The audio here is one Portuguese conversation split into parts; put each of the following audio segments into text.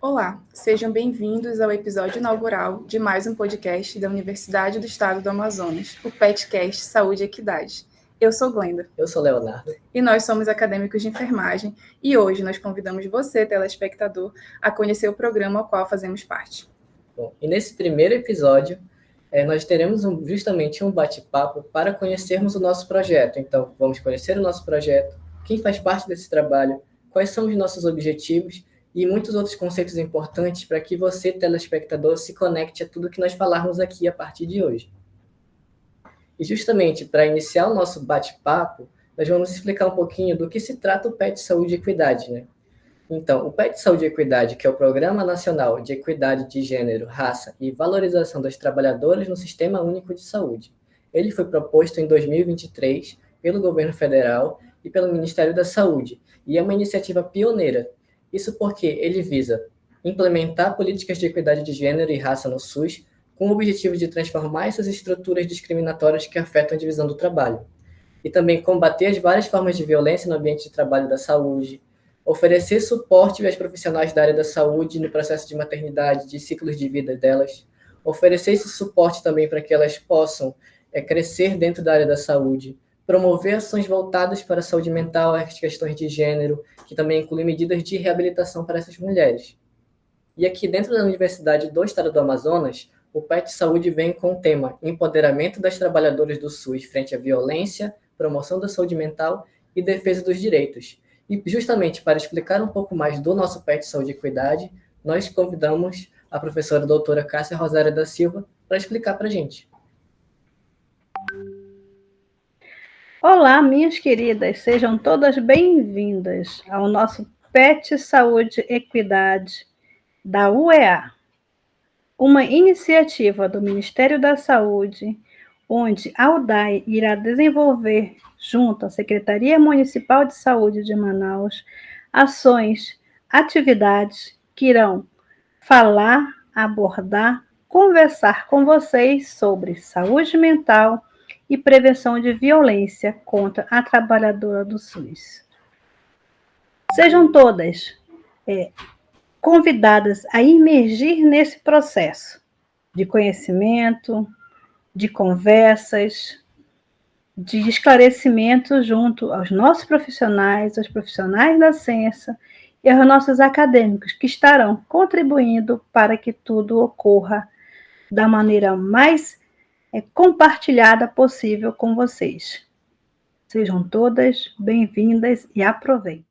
Olá, sejam bem-vindos ao episódio inaugural de mais um podcast da Universidade do Estado do Amazonas, o PetCast Saúde e Equidade. Eu sou Glenda. Eu sou Leonardo. E nós somos acadêmicos de enfermagem e hoje nós convidamos você, telespectador, a conhecer o programa ao qual fazemos parte. Bom, e nesse primeiro episódio, nós teremos justamente um bate-papo para conhecermos o nosso projeto. Então, vamos conhecer o nosso projeto, quem faz parte desse trabalho, quais são os nossos objetivos e muitos outros conceitos importantes para que você, telespectador, se conecte a tudo que nós falarmos aqui a partir de hoje. E justamente para iniciar o nosso bate-papo, nós vamos explicar um pouquinho do que se trata o PET Saúde e Equidade, né? Então, o PET Saúde e Equidade, que é o Programa Nacional de Equidade de Gênero, Raça e Valorização das Trabalhadoras no Sistema Único de Saúde. Ele foi proposto em 2023 pelo governo federal e pelo Ministério da Saúde, e é uma iniciativa pioneira. Isso porque ele visa implementar políticas de equidade de gênero e raça no SUS, com o objetivo de transformar essas estruturas discriminatórias que afetam a divisão do trabalho, e também combater as várias formas de violência no ambiente de trabalho da saúde, oferecer suporte aos profissionais da área da saúde no processo de maternidade, de ciclos de vida delas, oferecer esse suporte também para que elas possam crescer dentro da área da saúde, promover ações voltadas para a saúde mental, as questões de gênero, que também inclui medidas de reabilitação para essas mulheres. E aqui dentro da Universidade do Estado do Amazonas, o PET Saúde vem com o tema Empoderamento das Trabalhadoras do SUS frente à violência, promoção da saúde mental e defesa dos direitos. E justamente para explicar um pouco mais do nosso PET Saúde e Equidade, nós convidamos a professora doutora Cássia Rosária da Silva para explicar para a gente. Olá, minhas queridas, sejam todas bem-vindas ao nosso PET Saúde e Equidade da UEA, uma iniciativa do Ministério da Saúde, onde a UDAI irá desenvolver, junto à Secretaria Municipal de Saúde de Manaus, ações, atividades que irão falar, abordar, conversar com vocês sobre saúde mental e prevenção de violência contra a trabalhadora do SUS. Sejam todas convidadas a imergir nesse processo de conhecimento, de conversas, de esclarecimento junto aos nossos profissionais, aos profissionais da ciência e aos nossos acadêmicos que estarão contribuindo para que tudo ocorra da maneira mais compartilhada possível com vocês. Sejam todas bem-vindas e aproveitem.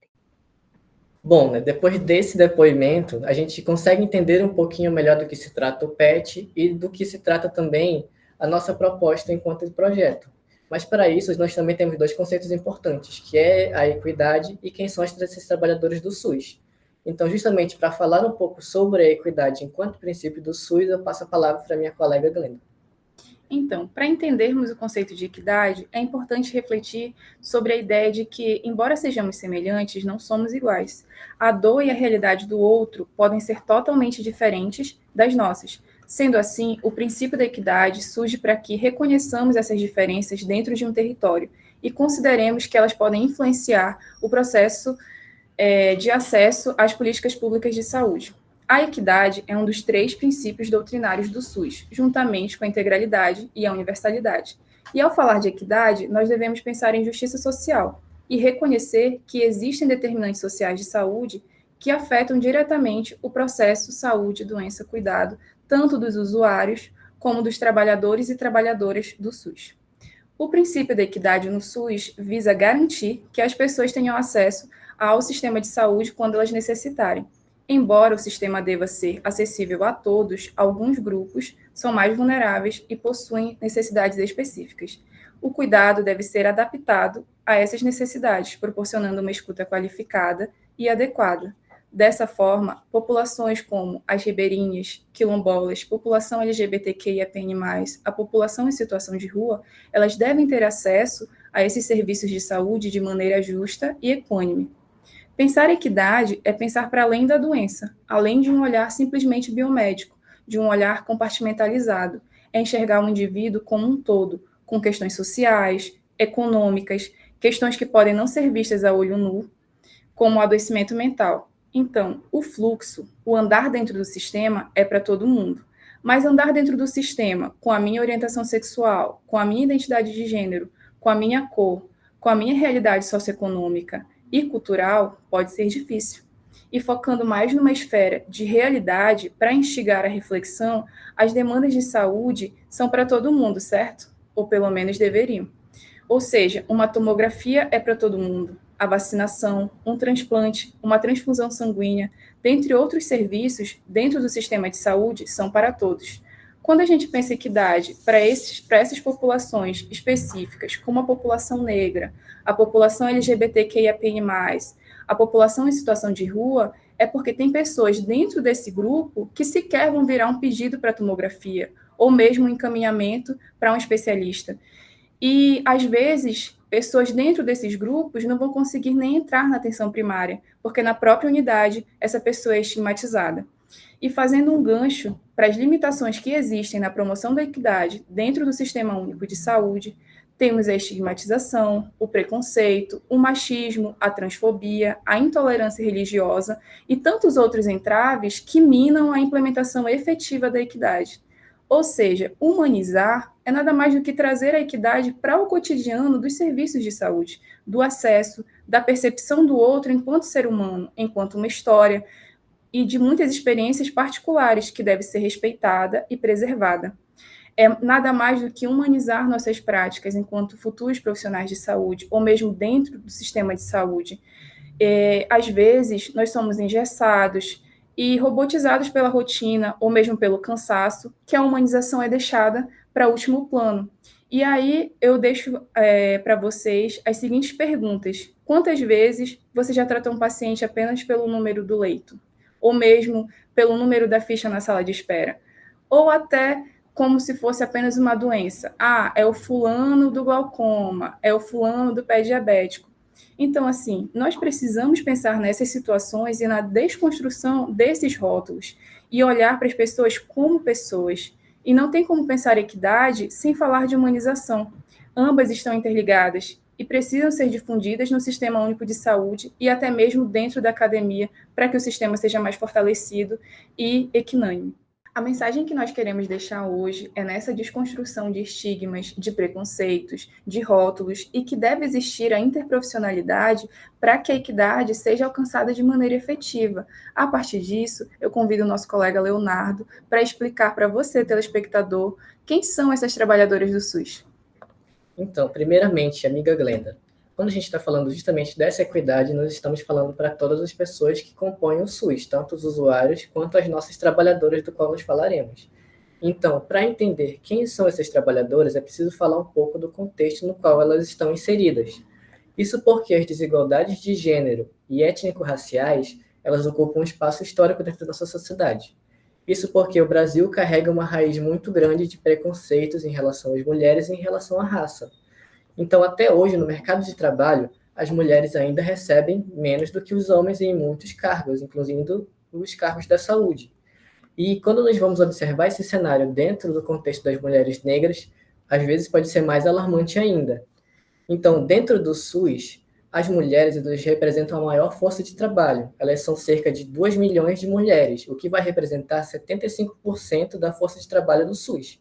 Bom, né, depois desse depoimento, a gente consegue entender um pouquinho melhor do que se trata o PET e do que se trata também a nossa proposta enquanto projeto. Mas para isso, nós também temos dois conceitos importantes, que é a equidade e quem são esses trabalhadores do SUS. Então, justamente para falar um pouco sobre a equidade enquanto princípio do SUS, eu passo a palavra para a minha colega Glenda. Então, para entendermos o conceito de equidade, é importante refletir sobre a ideia de que, embora sejamos semelhantes, não somos iguais. A dor e a realidade do outro podem ser totalmente diferentes das nossas. Sendo assim, o princípio da equidade surge para que reconheçamos essas diferenças dentro de um território e consideremos que elas podem influenciar o processo de acesso às políticas públicas de saúde. A equidade é um dos 3 princípios doutrinários do SUS, juntamente com a integralidade e a universalidade. E ao falar de equidade, nós devemos pensar em justiça social e reconhecer que existem determinantes sociais de saúde que afetam diretamente o processo saúde, doença, cuidado, tanto dos usuários como dos trabalhadores e trabalhadoras do SUS. O princípio da equidade no SUS visa garantir que as pessoas tenham acesso ao sistema de saúde quando elas necessitarem. Embora o sistema deva ser acessível a todos, alguns grupos são mais vulneráveis e possuem necessidades específicas. O cuidado deve ser adaptado a essas necessidades, proporcionando uma escuta qualificada e adequada. Dessa forma, populações como as ribeirinhas, quilombolas, população LGBTQIAPN+, a população em situação de rua, elas devem ter acesso a esses serviços de saúde de maneira justa e equânime. Pensar equidade é pensar para além da doença, além de um olhar simplesmente biomédico, de um olhar compartimentalizado. É enxergar o indivíduo como um todo, com questões sociais, econômicas, questões que podem não ser vistas a olho nu, como o adoecimento mental. Então, o fluxo, o andar dentro do sistema é para todo mundo. Mas andar dentro do sistema com a minha orientação sexual, com a minha identidade de gênero, com a minha cor, com a minha realidade socioeconômica e cultural pode ser difícil. E focando mais numa esfera de realidade para instigar a reflexão, as demandas de saúde são para todo mundo, certo? Ou pelo menos deveriam. Ou seja, uma tomografia é para todo mundo, a vacinação, um transplante, uma transfusão sanguínea, dentre outros serviços dentro do sistema de saúde, são para todos. Quando a gente pensa em equidade para essas populações específicas, como a população negra, a população LGBTQIAPN+, a população em situação de rua, é porque tem pessoas dentro desse grupo que sequer vão virar um pedido para tomografia, ou mesmo um encaminhamento para um especialista. E, às vezes, pessoas dentro desses grupos não vão conseguir nem entrar na atenção primária, porque na própria unidade essa pessoa é estigmatizada. E fazendo um gancho para as limitações que existem na promoção da equidade dentro do Sistema Único de Saúde, temos a estigmatização, o preconceito, o machismo, a transfobia, a intolerância religiosa e tantos outros entraves que minam a implementação efetiva da equidade. Ou seja, humanizar é nada mais do que trazer a equidade para o cotidiano dos serviços de saúde, do acesso, da percepção do outro enquanto ser humano, enquanto uma história, e de muitas experiências particulares que deve ser respeitada e preservada. É nada mais do que humanizar nossas práticas enquanto futuros profissionais de saúde, ou mesmo dentro do sistema de saúde. Às vezes, nós somos engessados e robotizados pela rotina, ou mesmo pelo cansaço, que a humanização é deixada para último plano. E aí eu deixo para vocês as seguintes perguntas. Quantas vezes você já tratou um paciente apenas pelo número do leito? Ou mesmo pelo número da ficha na sala de espera? Ou até como se fosse apenas uma doença. Ah, é o fulano do glaucoma, é o fulano do pé diabético. Então, assim, nós precisamos pensar nessas situações e na desconstrução desses rótulos e olhar para as pessoas como pessoas. E não tem como pensar equidade sem falar de humanização. Ambas estão interligadas e precisam ser difundidas no Sistema Único de Saúde e até mesmo dentro da academia para que o sistema seja mais fortalecido e equinânime. A mensagem que nós queremos deixar hoje é nessa desconstrução de estigmas, de preconceitos, de rótulos e que deve existir a interprofissionalidade para que a equidade seja alcançada de maneira efetiva. A partir disso, eu convido o nosso colega Leonardo para explicar para você, telespectador, quem são essas trabalhadoras do SUS. Então, primeiramente, amiga Glenda, quando a gente está falando justamente dessa equidade, nós estamos falando para todas as pessoas que compõem o SUS, tanto os usuários quanto as nossas trabalhadoras do qual nós falaremos. Então, para entender quem são essas trabalhadoras, é preciso falar um pouco do contexto no qual elas estão inseridas. Isso porque as desigualdades de gênero e étnico-raciais, elas ocupam um espaço histórico dentro da nossa sociedade. Isso porque o Brasil carrega uma raiz muito grande de preconceitos em relação às mulheres e em relação à raça. Então, até hoje, no mercado de trabalho, as mulheres ainda recebem menos do que os homens em muitos cargos, incluindo os cargos da saúde. E quando nós vamos observar esse cenário dentro do contexto das mulheres negras, às vezes pode ser mais alarmante ainda. Então, dentro do SUS, as mulheres elas representam a maior força de trabalho. Elas são cerca de 2 milhões de mulheres, o que vai representar 75% da força de trabalho do SUS.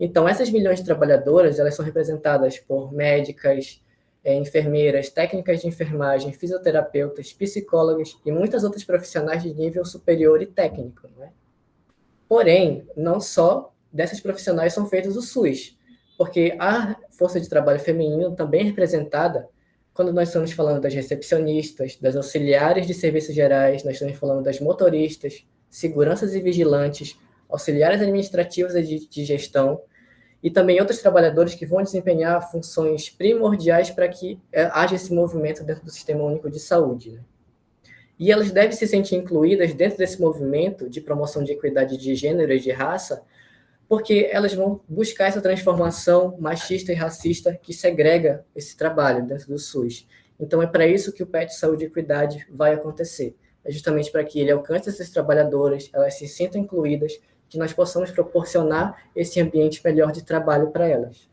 Então, essas milhões de trabalhadoras, elas são representadas por médicas, enfermeiras, técnicas de enfermagem, fisioterapeutas, psicólogas e muitas outras profissionais de nível superior e técnico, não é? Porém, não só dessas profissionais são feitos o SUS, porque a força de trabalho feminino também é representada quando nós estamos falando das recepcionistas, das auxiliares de serviços gerais, nós estamos falando das motoristas, seguranças e vigilantes, auxiliares administrativos e de gestão, e também outros trabalhadores que vão desempenhar funções primordiais para que haja esse movimento dentro do Sistema Único de Saúde, né? E elas devem se sentir incluídas dentro desse movimento de promoção de equidade de gênero e de raça, porque elas vão buscar essa transformação machista e racista que segrega esse trabalho dentro do SUS. Então, é para isso que o PET Saúde e Equidade vai acontecer. É justamente para que ele alcance essas trabalhadoras, elas se sintam incluídas, que nós possamos proporcionar esse ambiente melhor de trabalho para elas.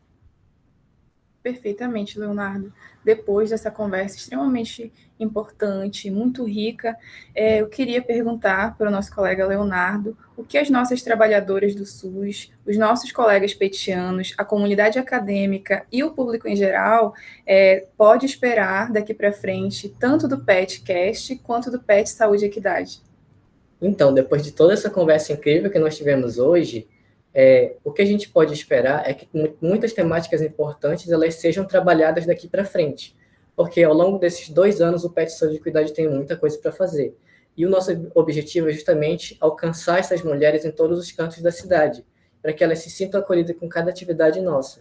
Perfeitamente, Leonardo. Depois dessa conversa extremamente importante, muito rica, eu queria perguntar para o nosso colega Leonardo o que as nossas trabalhadoras do SUS, os nossos colegas petianos, a comunidade acadêmica e o público em geral pode esperar daqui para frente, tanto do PETcast quanto do PET Saúde e Equidade. Então, depois de toda essa conversa incrível que nós tivemos hoje, o que a gente pode esperar é que muitas temáticas importantes elas sejam trabalhadas daqui para frente, porque ao longo desses 2 anos o PET Saúde e Equidade tem muita coisa para fazer. E o nosso objetivo é justamente alcançar essas mulheres em todos os cantos da cidade, para que elas se sintam acolhidas com cada atividade nossa.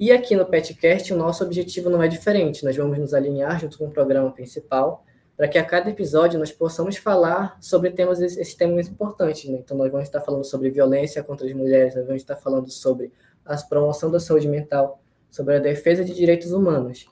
E aqui no PETcast, o nosso objetivo não é diferente. Nós vamos nos alinhar junto com o programa principal, para que a cada episódio nós possamos falar sobre esses temas importantes. Né? Então, nós vamos estar falando sobre violência contra as mulheres, nós vamos estar falando sobre a promoção da saúde mental, sobre a defesa de direitos humanos.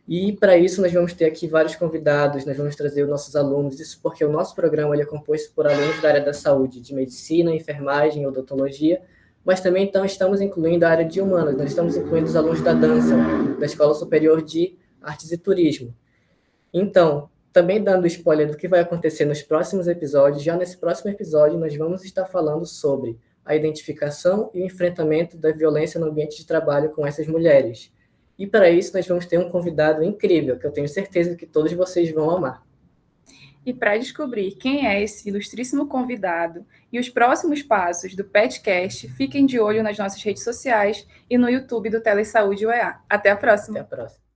E, para isso, nós vamos ter aqui vários convidados, nós vamos trazer os nossos alunos, isso porque o nosso programa ele é composto por alunos da área da saúde, de medicina, enfermagem, odontologia, mas também então estamos incluindo a área de humanas, nós estamos incluindo os alunos da dança, da Escola Superior de Artes e Turismo. Então, também dando spoiler do que vai acontecer nos próximos episódios, já nesse próximo episódio nós vamos estar falando sobre a identificação e o enfrentamento da violência no ambiente de trabalho com essas mulheres. E para isso nós vamos ter um convidado incrível, que eu tenho certeza que todos vocês vão amar. E para descobrir quem é esse ilustríssimo convidado e os próximos passos do PETcast, fiquem de olho nas nossas redes sociais e no YouTube do Telesaúde UEA. Até a próxima! Até a próxima!